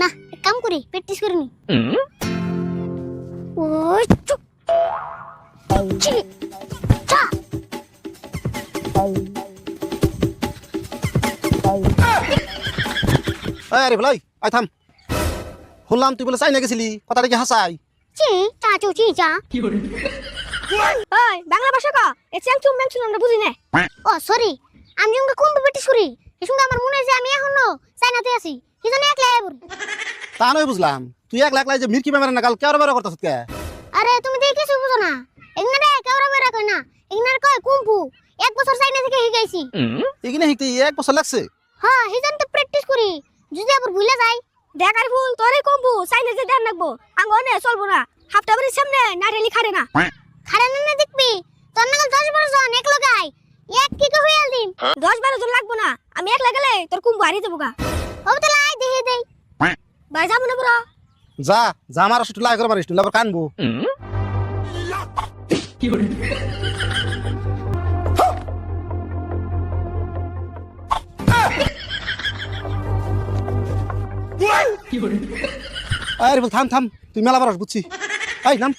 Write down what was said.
না এক কাম করি প্র্যাকটিস করে নি ও চুপ চি চা আরে ভাই আই থাম শুনলাম তুই বলে চাইনা গেছিলি কথাটা কি হাসাই চি চা চু চি চা ওই বাংলা ভাষা কা এ চ্যাংচুং ম্যাংচুং আমরা বুঝি না। ও সরি আমি যখন কোন প্র্যাকটিস করি এই সঙ্গে আমার মনে হয় যে আমি এখনো চাইনাতে আছি কি জানি একলা আইবো তা নয় বুঝলাম তুই এক লাখ লাই যে মিরকি মেমের নাগাল কেউ বেরো করতেছ কে আরে তুমি দেখি কিছু বুঝো না এগনা রে কেউরা বেরা কই না এগনার কয় কুম্ফু এক বছর চাইনা থেকে শিখাইছি এখানে শিখতে 1 বছর লাগছে হ্যাঁ হিজন তো প্র্যাকটিস করি যদি আবার ভুলে যাই দেখার ফুল তোরে কম্বু চাইলে যে দেন রাখবো আঙ্গনে চলবো না হাফটা বাড়ির সামনে নাইরেলি খাড়ে না খারাপ না দেখবি তোর নাগাল 10-12 জন এক লগাই এক কি কো হইয়াল দিন 10-12 জন লাগবো না আমি একলা গেলে তোর কুম্বু হারিয়ে যাবো গা। ও তো লাই দেখে দেই ভাই যাবো না পুরো যা যা আমার আসলে লাই করে মারিস তুই আবার কানবো আরে বল থাম থাম তুই মেলা বারস বুঝছি এই নাম